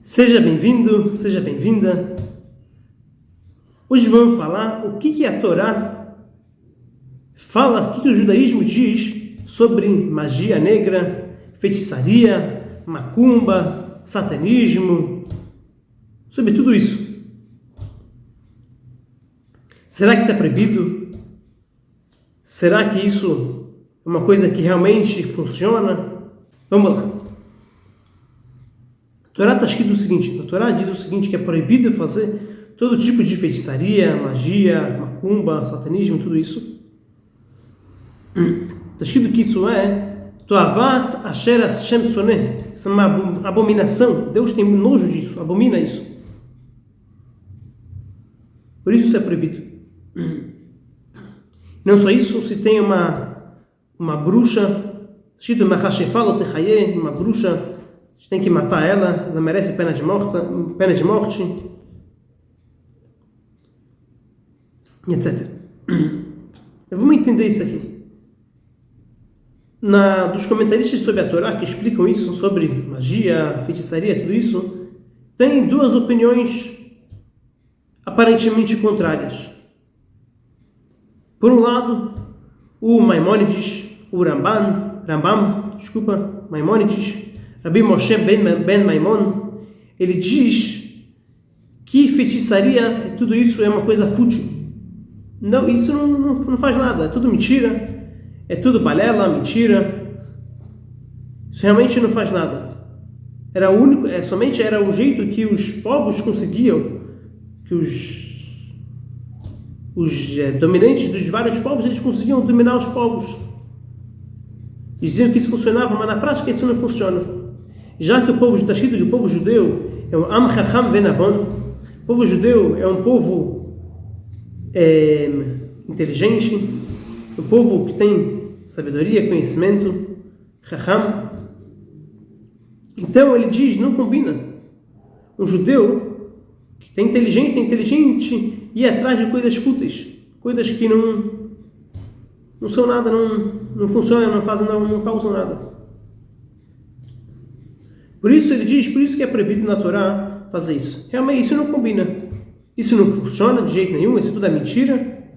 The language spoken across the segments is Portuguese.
Seja bem-vindo, seja bem-vinda. Hoje vamos falar o que a Torá fala, o que o judaísmo diz sobre magia negra, feitiçaria, macumba, satanismo, sobre tudo isso. Será que isso é proibido? Será que isso é uma coisa que realmente funciona? Vamos lá. A Torá está escrito o seguinte, a Torá diz o seguinte, que é proibido fazer todo tipo de feitiçaria, magia, macumba, satanismo, tudo isso. Está escrito que isso é Toavat Asher Hashem Soneh. Isso é uma abominação. Deus tem nojo disso, abomina isso. Por isso é proibido. Não só isso, se tem uma bruxa, escrito uma bruxa, a gente tem que matar ela merece pena de morte, etc. Vamos entender isso aqui. Dos comentaristas sobre a Torá que explicam isso, sobre magia, feitiçaria, tudo isso, tem duas opiniões aparentemente contrárias. Por um lado, o Maimônides, o Rambam, Maimônides, Rabbi Moshe ben Maimon, ele diz que feitiçaria, tudo isso é uma coisa fútil. Não, isso não faz nada, é tudo mentira, é tudo balela, mentira. Isso realmente não faz nada. Somente era o jeito que os povos conseguiam, que os dominantes dos vários povos, eles conseguiam dominar os povos. Diziam que isso funcionava, mas na prática isso não funciona. Já que o povo, está escrito que o povo judeu é um Am Chacham Venavon, o povo judeu é um povo inteligente, um povo que tem sabedoria, conhecimento, Chacham. Então ele diz, não combina. Um judeu que tem inteligência, inteligente, ir atrás de coisas fúteis, coisas que não são nada, não funcionam, não causam nada. Por isso ele diz, por isso que é proibido na Torá fazer isso. Realmente isso não combina. Isso não funciona de jeito nenhum, isso tudo é mentira.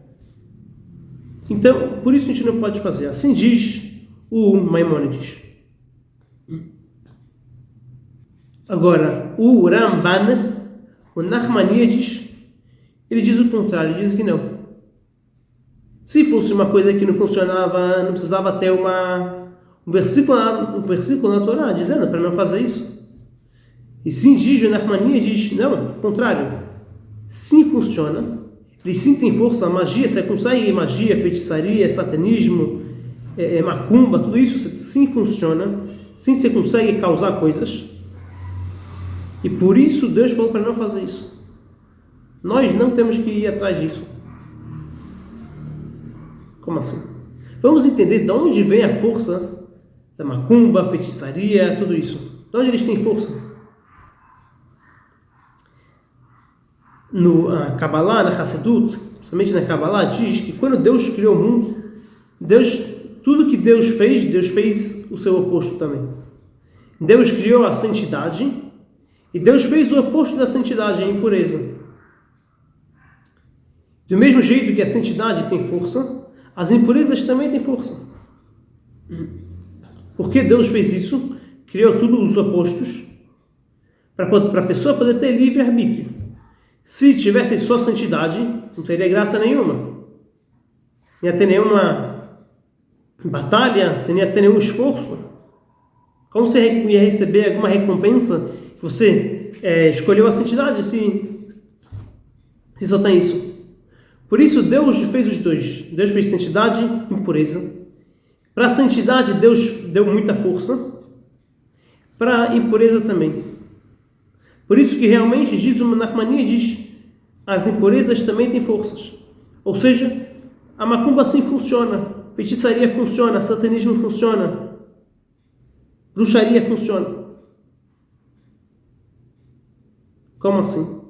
Então, por isso a gente não pode fazer. Assim diz o Maimônides. Agora, o Ramban, o Nachmanides, ele diz o contrário, ele diz que não. Se fosse uma coisa que não funcionava, não precisava ter um versículo na Torá dizendo para não fazer isso. E sim diz o Nachmanides, diz, não, ao contrário. Sim funciona, ele sim tem força, a magia, você consegue magia, feitiçaria, satanismo, macumba, tudo isso sim funciona, sim você consegue causar coisas. E por isso Deus falou para não fazer isso. Nós não temos que ir atrás disso. Como assim? Vamos entender de onde vem a força da macumba, feitiçaria, tudo isso. De onde eles têm força? No Kabbalah, na Hassedut, principalmente na Kabbalah, diz que quando Deus criou o mundo, tudo que Deus fez o seu oposto também. Deus criou a santidade e Deus fez o oposto da santidade, a impureza. Do mesmo jeito que a santidade tem força, as impurezas também têm força. Por que Deus fez isso? Criou tudo os opostos para a pessoa poder ter livre-arbítrio. Se tivesse só santidade, não teria graça nenhuma. Não ia ter nenhuma batalha, você não ia ter nenhum esforço. Como você ia receber alguma recompensa que você escolheu a santidade se só tem isso? Por isso Deus fez os dois. Deus fez santidade e impureza. Para a santidade Deus deu muita força. Para a impureza também. Por isso que realmente diz o Nachmanides, as impurezas também têm forças. Ou seja, a macumba assim funciona, feitiçaria funciona, satanismo funciona, bruxaria funciona. Como assim?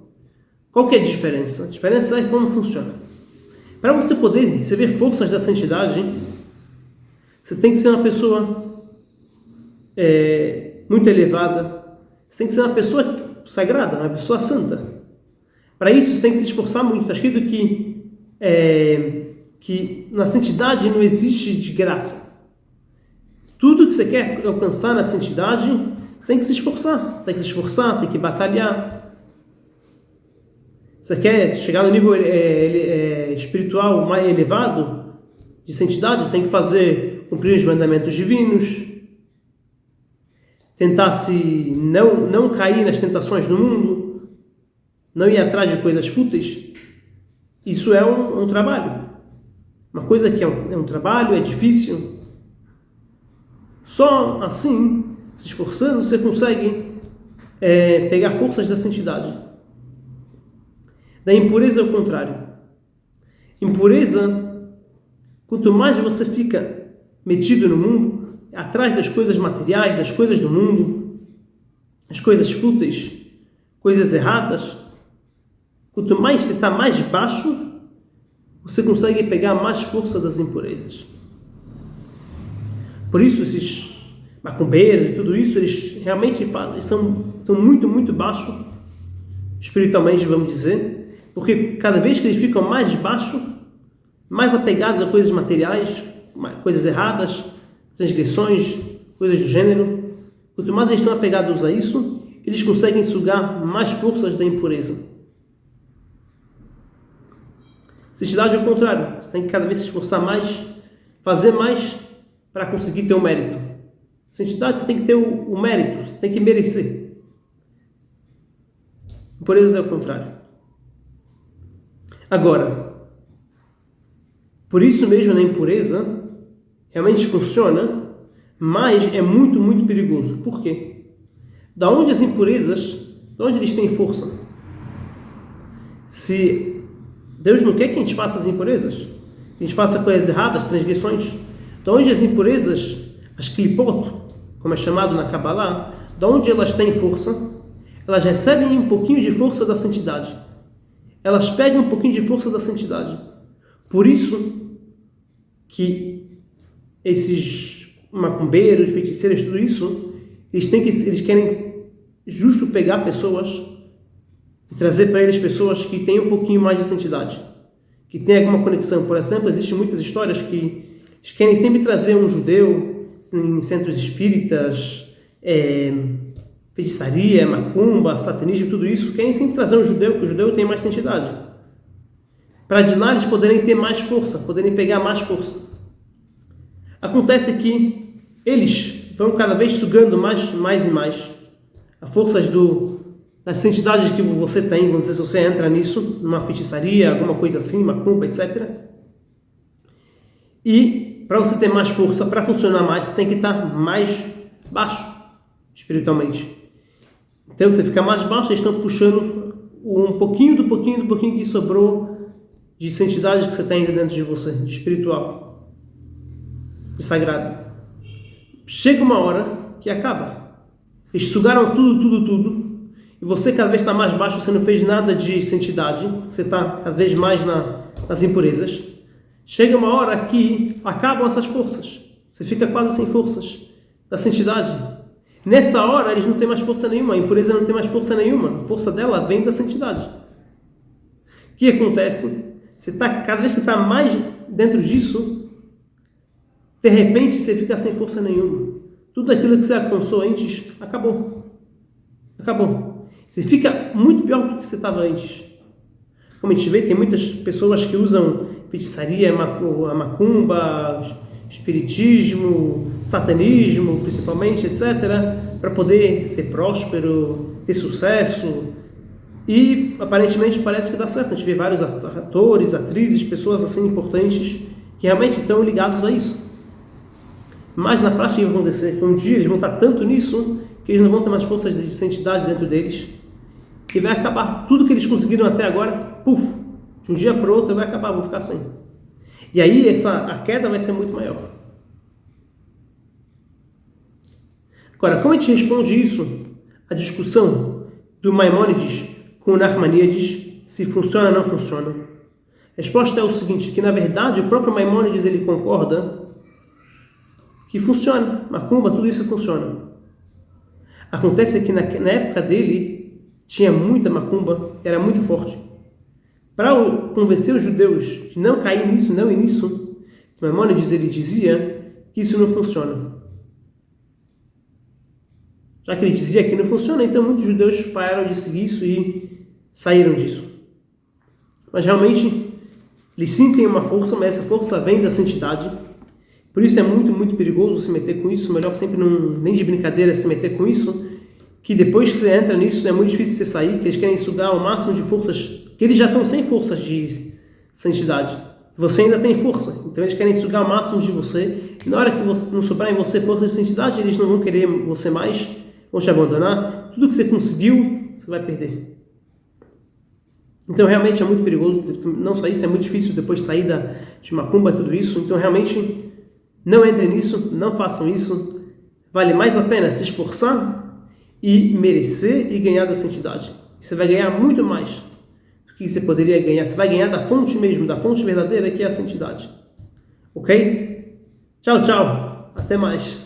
Qual que é a diferença? A diferença é como funciona. Para você poder receber forças da santidade, você tem que ser uma pessoa muito elevada, Você tem que ser uma pessoa sagrada, uma pessoa santa. Para isso, você tem que se esforçar muito. Está escrito que na santidade não existe de graça. Tudo que você quer alcançar na santidade, você tem que se esforçar. Tem que se esforçar, tem que batalhar. Você quer chegar no nível espiritual mais elevado de santidade, você tem que cumprir os mandamentos divinos, tentar não cair nas tentações do mundo, não ir atrás de coisas fúteis. Isso é um trabalho. Uma coisa que é um trabalho, é difícil. Só assim, se esforçando, você consegue pegar forças da santidade. Da impureza é o contrário. Impureza, quanto mais você fica metido no mundo, atrás das coisas materiais, das coisas do mundo, as coisas fúteis, coisas erradas, quanto mais você está mais baixo, você consegue pegar mais força das impurezas. Por isso, esses macumbeiros e tudo isso, eles realmente estão muito, muito baixos, espiritualmente, vamos dizer, porque cada vez que eles ficam mais baixos, mais apegados a coisas materiais, coisas erradas, transgressões, coisas do gênero, quanto mais eles estão apegados a isso, eles conseguem sugar mais forças da impureza. Santidade é o contrário. Você tem que cada vez se esforçar mais, fazer mais para conseguir ter o mérito. Santidade, você tem que ter o mérito, você tem que merecer. Impureza é o contrário. Agora, por isso mesmo na impureza, realmente funciona, mas é muito, muito perigoso. Por quê? Da onde as impurezas, da onde eles têm força? Se Deus não quer que a gente faça as impurezas, que a gente faça coisas erradas, transgressões, da onde as impurezas, as klipot, como é chamado na Kabbalah, da onde elas têm força, elas recebem um pouquinho de força da santidade. Elas pegam um pouquinho de força da santidade. Por isso que esses macumbeiros, feiticeiros, tudo isso, eles querem justo pegar pessoas e trazer para eles pessoas que têm um pouquinho mais de santidade, que têm alguma conexão. Por exemplo, existem muitas histórias que eles querem sempre trazer um judeu em centros espíritas, feitiçaria, macumba, satanismo, tudo isso, querem sempre trazer um judeu, porque o judeu tem mais santidade. Para de lá eles poderem ter mais força, poderem pegar mais força. Acontece que eles vão cada vez sugando mais e mais as forças das santidades que você tem. Vamos dizer, se você entra nisso, numa feitiçaria, alguma coisa assim, macumba, etc. E para você ter mais força, para funcionar mais, você tem que estar mais baixo espiritualmente. Então você fica mais baixo, eles estão puxando um pouquinho do pouquinho que sobrou de santidade que você tem dentro de você, de espiritual, de sagrado. Chega uma hora que acaba. Eles sugaram tudo, e você cada vez está mais baixo, você não fez nada de santidade, você está cada vez mais nas impurezas. Chega uma hora que acabam essas forças, você fica quase sem forças da santidade. Nessa hora eles não têm mais força nenhuma, a impureza não tem mais força nenhuma, a força dela vem da santidade. O que acontece? Cada vez que está mais dentro disso, de repente você fica sem força nenhuma. Tudo aquilo que você alcançou antes, acabou. Você fica muito pior do que você estava antes. Como a gente vê, tem muitas pessoas que usam feitiçaria, a macumba, espiritismo, satanismo, principalmente, etc., para poder ser próspero, ter sucesso. E aparentemente parece que dá certo. A gente vê vários atores, atrizes, pessoas assim importantes que realmente estão ligados a isso. Mas na prática vai acontecer que um dia eles vão estar tanto nisso que eles não vão ter mais forças de santidade dentro deles, que vai acabar tudo que eles conseguiram até agora, puf, de um dia para o outro vai acabar, vão ficar sem. E aí a queda vai ser muito maior. Agora, como a gente responde isso, a discussão do Maimônides com o Nachmanides, se funciona ou não funciona? A resposta é o seguinte, que na verdade o próprio Maimônides ele concorda que funciona, macumba, tudo isso funciona. Acontece que na época dele tinha muita macumba, era muito forte. Para convencer os judeus de não cair nisso, não ir nisso, Maimônides ele dizia que isso não funciona. Já que ele dizia que não funciona, então muitos judeus pararam de seguir isso e saíram disso. Mas realmente, eles sim têm uma força, mas essa força vem da santidade. Por isso é muito, muito perigoso se meter com isso. Melhor sempre nem de brincadeira se meter com isso. Que depois que você entra nisso, é muito difícil você sair, que eles querem sugar o máximo de forças, que eles já estão sem forças de santidade. Você ainda tem força, então eles querem sugar o máximo de você. E na hora que não sobrar em você força de santidade, eles não vão querer você mais, vão te abandonar. Tudo que você conseguiu, você vai perder. Então realmente é muito perigoso, não só isso, é muito difícil depois sair de macumba, tudo isso. Então realmente não entrem nisso, não façam isso. Vale mais a pena se esforçar e merecer e ganhar da santidade. Você vai ganhar muito mais do que você poderia ganhar. Você vai ganhar da fonte mesmo, da fonte verdadeira que é a santidade. Ok? Tchau, tchau. Até mais.